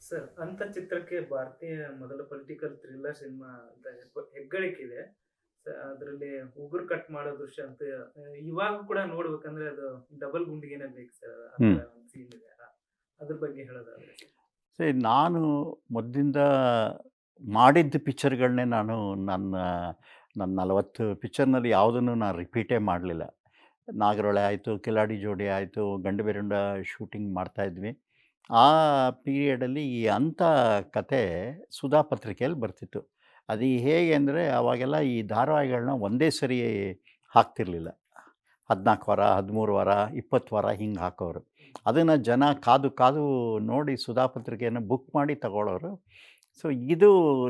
Sir, ಅಂತ ಚಿತ್ರಕ್ಕೆ ಭಾರತೀಯ ಮೊದಲ ಪೊಲಿಟಿಕಲ್ ಥ್ರಿಲ್ಲರ್ ಸಿನಿಮಾ ಅಂತ ಹೆಗ್ಗಳಿಕೆ ಇದೆ. ಅದರಲ್ಲಿ ಉಗುರು ಕಟ್ ಮಾಡೋ ದೃಶ್ಯ ಅಂತ ಇವಾಗ ಕೂಡ ನೋಡ್ಬೇಕಂದ್ರೆ ಅದು ಡಬಲ್ ಗುಂಡಿಗೆನೇ ಬೇಕು ಸರ್. ಆ ಹ್ಞೂ. ತರ ಒಂದು ಸೀನ್ ಇದೆ. ಅದ್ರ ಬಗ್ಗೆ ಹೇಳೋದಾದ್ರೆ ಸರ್. ಸರಿ, ನಾನು ಮೊದಲಿಂದ ಮಾಡಿದ್ದ ಪಿಕ್ಚರ್‌ಗಳನ್ನೇ ನಾನು ನನ್ನ ನನ್ನ 40 ಪಿಕ್ಚರ್‌ನಲ್ಲಿ ಯಾವುದನ್ನು ನಾನು ರಿಪೀಟೇ ಮಾಡಲಿಲ್ಲ. ನಾಗರಹೊಳೆ ಆಯಿತು, ಕಿಲಾಡಿ ಜೋಡಿ ಆಯಿತು, ಗಂಡುಬೆರುಂಡ ಶೂಟಿಂಗ್ ಮಾಡ್ತಾಯಿದ್ವಿ. ಆ ಪೀರಿಯಡಲ್ಲಿ ಈ ಅಂಥ ಕತೆ ಸುಧಾ ಪತ್ರಿಕೆಯಲ್ಲಿ ಬರ್ತಿತ್ತು. ಅದು ಹೇಗೆ ಅಂದರೆ ಅವಾಗೆಲ್ಲ ಈ ಧಾರಾವಾಹಿಗಳನ್ನ ಒಂದೇ ಸರಿ ಹಾಕ್ತಿರ್ಲಿಲ್ಲ. 14 ವಾರ, 13 ವಾರ, 20 ವಾರ ಹಿಂಗೆ ಹಾಕೋರು. ಅದನ್ನು ಜನ ಕಾದು ಕಾದು ನೋಡಿ ಸುಧಾ ಪತ್ರಿಕೆಯನ್ನು ಬುಕ್ ಮಾಡಿ ತಗೊಳ್ಳೋರು. ಸೊ ಇದು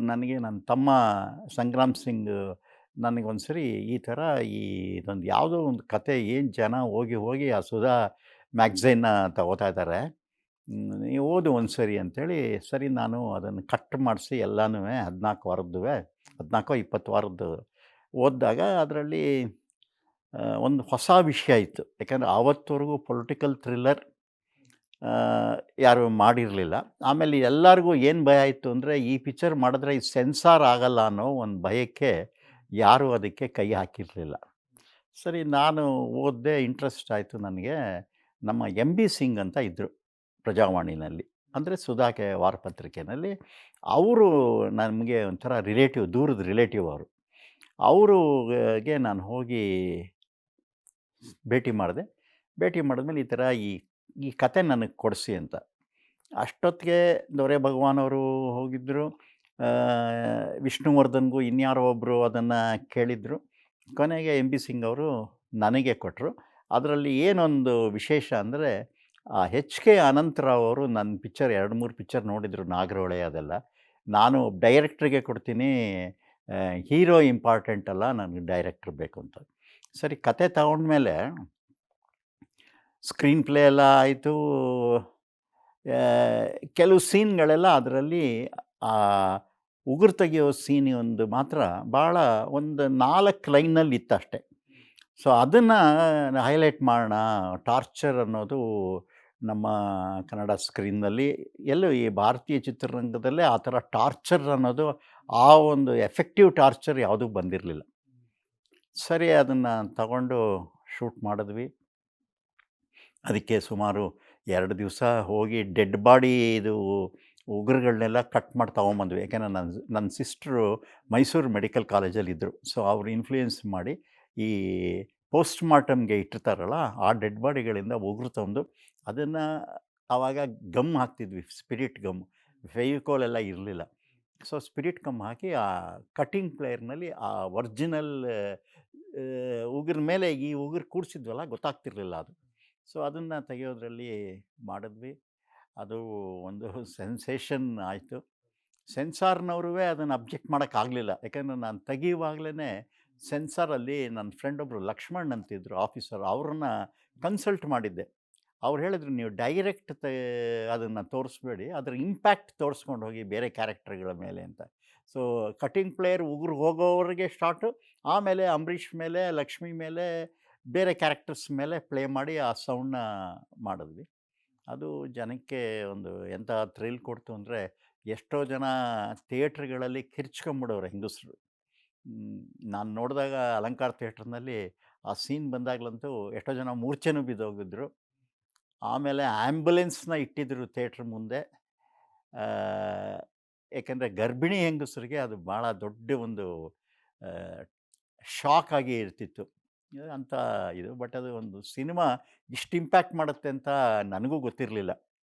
ನನಗೆ ನನ್ನ ತಮ್ಮ ಸಂಗ್ರಾಮ್ ಸಿಂಗ್ ನನಗೊಂದು ಸರಿ ಈ ಥರ ಇದೊಂದು ಯಾವುದೋ ಒಂದು ಕತೆ ಏನು ಜನ ಹೋಗಿ ಹೋಗಿ ಆ ಸುಧಾ ಮ್ಯಾಗಝೈನ್ನ ತಗೋತಾ ಇದ್ದಾರೆ. ನೀವು ಓದು ಒಂದು ಸರಿ ಅಂಥೇಳಿ, ಸರಿ ನಾನು ಅದನ್ನು ಕಟ್ ಮಾಡಿಸಿ ಎಲ್ಲನೂ 14 ವಾರದ್ದುವೆ, 14 20 ವಾರದ್ದು ಓದಿದಾಗ ಅದರಲ್ಲಿ ಒಂದು ಹೊಸ ವಿಷಯ ಇತ್ತು. ಯಾಕಂದರೆ ಆವತ್ತುವರೆಗೂ ಪೊಲಿಟಿಕಲ್ ಥ್ರಿಲ್ಲರ್ ಯಾರೂ ಮಾಡಿರಲಿಲ್ಲ. ಆಮೇಲೆ ಎಲ್ಲರಿಗೂ ಏನು ಭಯ ಇತ್ತು ಅಂದರೆ, ಈ ಪಿಕ್ಚರ್ ಮಾಡಿದ್ರೆ ಇದು ಸೆನ್ಸಾರ್ ಆಗಲ್ಲ ಅನ್ನೋ ಒಂದು ಭಯಕ್ಕೆ ಯಾರೂ ಅದಕ್ಕೆ ಕೈ ಹಾಕಿರಲಿಲ್ಲ. ಸರಿ ನಾನು ಓದಿದೆ, ಇಂಟ್ರೆಸ್ಟ್ ಆಯಿತು ನನಗೆ. ನಮ್ಮ ಎಂ ಬಿ ಸಿಂಗ್ ಅಂತ ಇದ್ದರು ಪ್ರಜಾವಾಣಿನಲ್ಲಿ, ಅಂದರೆ ಸುಧಾಕೆ ವಾರಪತ್ರಿಕೆಯಲ್ಲಿ. ಅವರು ನಮಗೆ ಒಂಥರ ರಿಲೇಟಿವ್, ದೂರದ ರಿಲೇಟಿವ್ ಅವರು. ಅವ್ರಿಗೆ ನಾನು ಹೋಗಿ ಭೇಟಿ ಮಾಡಿದೆ. ಭೇಟಿ ಮಾಡಿದ್ಮೇಲೆ ಈ ಥರ ಈ ಈ ಕತೆ ನನಗೆ ಕೊಡಿಸಿ ಅಂತ. ಅಷ್ಟೊತ್ತಿಗೆ ದೊರೆ ಭಗವಾನ್ ಅವರು ಹೋಗಿದ್ದರು. ವಿಷ್ಣುವರ್ಧನ್‌ಗೂ ಇನ್ಯಾರೋ ಒಬ್ಬರು ಅದನ್ನು ಕೇಳಿದರು. ಕೊನೆಗೆ ಎಂ ಬಿ ಸಿಂಗ್ ಅವರು ನನಗೆ ಕೊಟ್ಟರು. ಅದರಲ್ಲಿ ಏನೊಂದು ವಿಶೇಷ ಅಂದರೆ, ಎಚ್ ಕೆ ಅನಂತರಾವ್ ಅವರು ನನ್ನ ಪಿಕ್ಚರ್ 2, 3 ಪಿಕ್ಚರ್ ನೋಡಿದರು, ನಾಗರಹೊಳೆ ಅದೆಲ್ಲ. ನಾನು ಡೈರೆಕ್ಟ್ರಿಗೆ ಕೊಡ್ತೀನಿ, ಹೀರೋ ಇಂಪಾರ್ಟೆಂಟ್ ಅಲ್ಲ, ನನಗೆ ಡೈರೆಕ್ಟ್ರ್ ಬೇಕು ಅಂತ. ಸರಿ ಕತೆ ತಗೊಂಡ್ಮೇಲೆ ಸ್ಕ್ರೀನ್ ಪ್ಲೇ ಎಲ್ಲ ಆಯಿತು. ಕೆಲವು ಸೀನ್ಗಳೆಲ್ಲ ಅದರಲ್ಲಿ ಉಗುರು ತೆಗೆಯೋ ಸೀನ್ ಒಂದು ಮಾತ್ರ ಭಾಳ ಒಂದು 4 ಲೈನಲ್ಲಿ ಇತ್ತಷ್ಟೆ. ಸೊ ಅದನ್ನು ಹೈಲೈಟ್ ಮಾಡೋಣ. ಟಾರ್ಚರ್ ಅನ್ನೋದು ನಮ್ಮ ಕನ್ನಡ ಸ್ಕ್ರೀನ್ನಲ್ಲಿ ಎಲ್ಲೂ ಈ ಭಾರತೀಯ ಚಿತ್ರರಂಗದಲ್ಲೇ ಆ ಥರ ಟಾರ್ಚರ್ ಅನ್ನೋದು, ಆ ಒಂದು ಎಫೆಕ್ಟಿವ್ ಟಾರ್ಚರ್ ಯಾವುದೂ ಬಂದಿರಲಿಲ್ಲ. ಸರಿ ಅದನ್ನು ತಗೊಂಡು ಶೂಟ್ ಮಾಡಿದ್ವಿ. ಅದಕ್ಕೆ ಸುಮಾರು 2 ದಿವಸ ಹೋಗಿ ಡೆಡ್ ಬಾಡಿ ಇದು ಉಗುರುಗಳನ್ನೆಲ್ಲ ಕಟ್ ಮಾಡಿ ತೊಗೊಂಬಂದ್ವಿ. ಯಾಕೆಂದರೆ ನನ್ನ ಸಿಸ್ಟ್ರು ಮೈಸೂರು ಮೆಡಿಕಲ್ ಕಾಲೇಜಲ್ಲಿದ್ದರು. ಸೊ ಅವ್ರು ಇನ್ಫ್ಲೂಯೆನ್ಸ್ ಮಾಡಿ ಈ ಪೋಸ್ಟ್ ಮಾರ್ಟಮ್ಗೆ ಇಟ್ಟಿರ್ತಾರಲ್ಲ, ಆ ಡೆಡ್ ಬಾಡಿಗಳಿಂದ ಉಗುರು ತಂದು ಅದನ್ನು ಆವಾಗ ಗಮ್ ಹಾಕ್ತಿದ್ವಿ, ಸ್ಪಿರಿಟ್ ಗಮ್. ಫೆವಿಕೋಲ್ ಎಲ್ಲ ಇರಲಿಲ್ಲ. ಸೊ ಸ್ಪಿರಿಟ್ ಗಮ್ ಹಾಕಿ ಆ ಕಟ್ಟಿಂಗ್ ಪ್ಲೇಯರ್ನಲ್ಲಿ ಆ ಒರಿಜಿನಲ್ ಉಗುರ ಮೇಲೆ ಈ ಉಗುರು ಕೂರಿಸಿದ್ವಲ್ಲ, ಗೊತ್ತಾಗ್ತಿರ್ಲಿಲ್ಲ ಅದು. ಸೊ ಅದನ್ನು ತೆಗೆಯೋದ್ರಲ್ಲಿ ಮಾಡಿದ್ವಿ. ಅದು ಒಂದು ಸೆನ್ಸೇಷನ್ ಆಯಿತು. ಸೆನ್ಸಾರ್ನವ್ರೂ ಅದನ್ನು ಅಬ್ಜೆಕ್ಟ್ ಮಾಡೋಕ್ಕಾಗಲಿಲ್ಲ. ಯಾಕಂದರೆ ನಾನು ತೆಗೆಯುವಾಗಲೇ ಸೆನ್ಸಾರಲ್ಲಿ ನನ್ನ ಫ್ರೆಂಡ್ ಒಬ್ಬರು ಲಕ್ಷ್ಮಣ್ ಅಂತಿದ್ದರು ಆಫೀಸರ್, ಅವ್ರನ್ನ ಕನ್ಸಲ್ಟ್ ಮಾಡಿದ್ದೆ. ಅವ್ರು ಹೇಳಿದ್ರು, ನೀವು ಡೈರೆಕ್ಟ್ ಅದನ್ನು ತೋರಿಸ್ಬೇಡಿ, ಅದರ ಇಂಪ್ಯಾಕ್ಟ್ ತೋರಿಸ್ಕೊಂಡು ಹೋಗಿ ಬೇರೆ ಕ್ಯಾರೆಕ್ಟರ್ಗಳ ಮೇಲೆ ಅಂತ. ಸೊ ಕಟ್ಟಿಂಗ್ ಪ್ಲೇಯರ್ ಉಗುರು ಹೋಗೋವರೆಗೆ ಸ್ಟಾರ್ಟು, ಆಮೇಲೆ ಅಂಬರೀಷ್ ಮೇಲೆ, ಲಕ್ಷ್ಮಿ ಮೇಲೆ, ಬೇರೆ ಕ್ಯಾರೆಕ್ಟರ್ಸ್ ಮೇಲೆ ಪ್ಲೇ ಮಾಡಿ ಆ ಸೌಂಡನ್ನ ಮಾಡಿದ್ವಿ. ಅದು ಜನಕ್ಕೆ ಒಂದು ಎಂಥ ಥ್ರಿಲ್ ಕೊಡ್ತು ಅಂದರೆ, ಎಷ್ಟೋ ಜನ ಥಿಯೇಟ್ರ್ಗಳಲ್ಲಿ ಕಿರ್ಚ್ಕೊಂಬಿಡೋರು ಹೆಂಗಸರು. ನಾನು ನೋಡಿದಾಗ ಅಲಂಕಾರ ಥಿಯೇಟ್ರ್ನಲ್ಲಿ ಆ ಸೀನ್ ಬಂದಾಗಲಂತೂ ಎಷ್ಟೋ ಜನ ಮೂರ್ಛೆನೂ ಬಿದ್ದೋಗಿದ್ರು. ಆಮೇಲೆ ಆ್ಯಂಬುಲೆನ್ಸ್ನ ಇಟ್ಟಿದ್ದರು ಥಿಯೇಟ್ರ್ ಮುಂದೆ. ಏಕೆಂದರೆ ಗರ್ಭಿಣಿ ಹೆಂಗಸರಿಗೆ ಅದು ಭಾಳ ದೊಡ್ಡ ಒಂದು ಶಾಕ್ ಆಗಿ ಇರ್ತಿತ್ತು ಅಂತ ಇದು. ಬಟ್ ಅದು ಒಂದು ಸಿನಿಮಾ ಇಷ್ಟು ಇಂಪ್ಯಾಕ್ಟ್ ಮಾಡುತ್ತೆ ಅಂತ ನನಗೂ ಗೊತ್ತಿರಲಿಲ್ಲ.